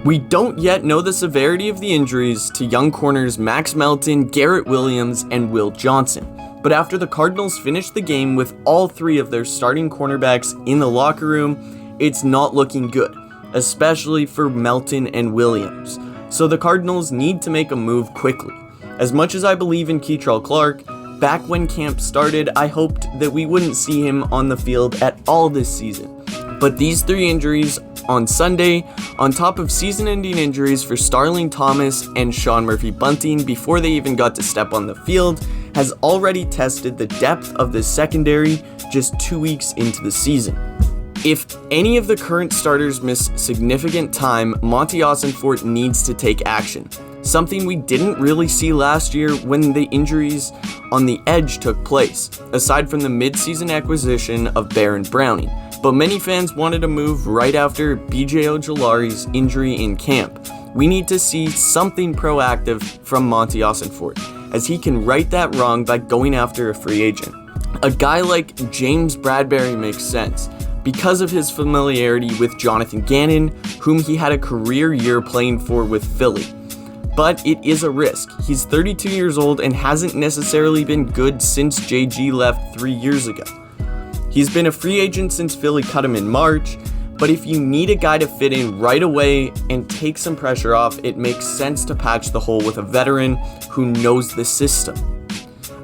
We don't yet know the severity of the injuries to young corners Max Melton, Garrett Williams, and Will Johnson. But after the Cardinals finished the game with all three of their starting cornerbacks in the locker room, it's not looking good, especially for Melton and Williams. So the Cardinals need to make a move quickly. As much as I believe in Keitrell Clark, back when camp started, I hoped that we wouldn't see him on the field at all this season. But these three injuries on Sunday, on top of season-ending injuries for Starling Thomas and Sean Murphy-Bunting before they even got to step on the field, has already tested the depth of this secondary just 2 weeks into the season. If any of the current starters miss significant time, Monti Ossenfort needs to take action, something we didn't really see last year when the injuries on the edge took place, aside from the mid-season acquisition of Baron Browning. But many fans wanted a move right after B.J. Ojulari's injury in camp. We need to see something proactive from Monti Ossenfort, as he can right that wrong by going after a free agent. A guy like James Bradberry makes sense, because of his familiarity with Jonathan Gannon, whom he had a career year playing for with Philly. But it is a risk. He's 32 years old and hasn't necessarily been good since JG left 3 years ago. He's been a free agent since Philly cut him in March, but if you need a guy to fit in right away and take some pressure off, it makes sense to patch the hole with a veteran who knows the system.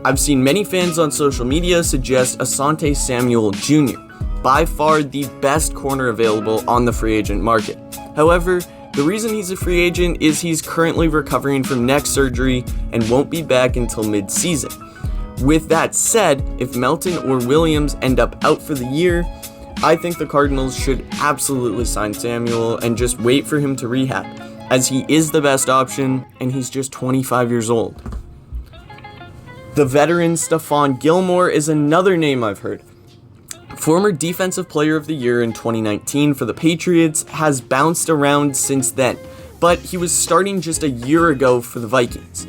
I've seen many fans on social media suggest Asante Samuel Jr., by far the best corner available on the free agent market. However, the reason he's a free agent is he's currently recovering from neck surgery and won't be back until mid-season. With that said, if Melton or Williams end up out for the year, I think the Cardinals should absolutely sign Samuel and just wait for him to rehab, as he is the best option and he's just 25 years old. The veteran Stephon Gilmore is another name I've heard. Former Defensive Player of the Year in 2019 for the Patriots, has bounced around since then, but he was starting just a year ago for the Vikings.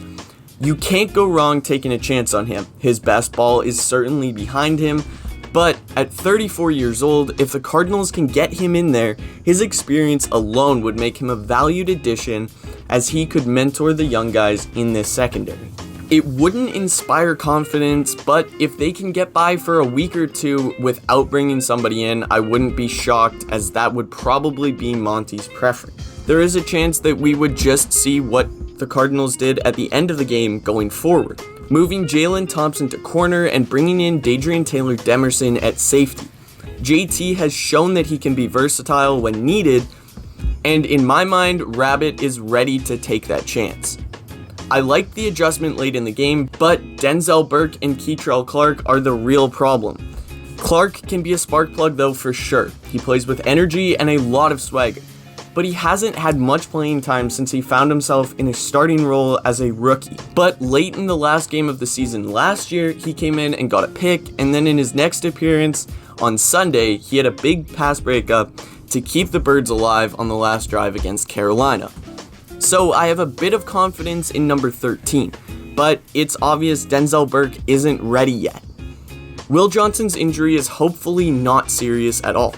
You can't go wrong taking a chance on him. His best ball is certainly behind him, but at 34 years old, if the Cardinals can get him in there, his experience alone would make him a valued addition, as he could mentor the young guys in this secondary. It wouldn't inspire confidence, but if they can get by for a week or two without bringing somebody in, I wouldn't be shocked, as that would probably be Monty's preference. There is a chance that we would just see what the Cardinals did at the end of the game going forward, moving Jalen Thompson to corner and bringing in Dadrian Taylor-Demerson at safety. JT has shown that he can be versatile when needed, and in my mind, Rabbit is ready to take that chance. I liked the adjustment late in the game, but Denzel Burke and Keitrell Clark are the real problem. Clark can be a spark plug though for sure. He plays with energy and a lot of swagger, but he hasn't had much playing time since he found himself in a starting role as a rookie. But late in the last game of the season last year, he came in and got a pick, and then in his next appearance on Sunday, he had a big pass breakup to keep the Birds alive on the last drive against Carolina. So I have a bit of confidence in number 13, but it's obvious Denzel Burke isn't ready yet. Will Johnson's injury is hopefully not serious at all.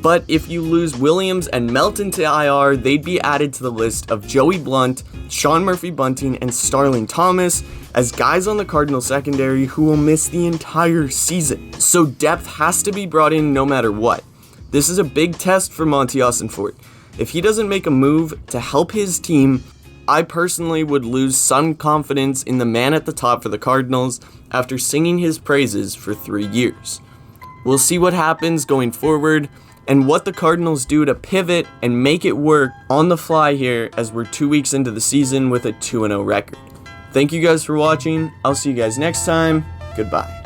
But if you lose Williams and Melton to IR, they'd be added to the list of Joey Blount, Sean Murphy-Bunting, and Starling Thomas as guys on the Cardinals secondary who will miss the entire season. So depth has to be brought in no matter what. This is a big test for Monti Ossenfort. If he doesn't make a move to help his team, I personally would lose some confidence in the man at the top for the Cardinals after singing his praises for 3 years. We'll see what happens going forward and what the Cardinals do to pivot and make it work on the fly here, as we're 2 weeks into the season with a 2-0 record. Thank you guys for watching. I'll see you guys next time. Goodbye.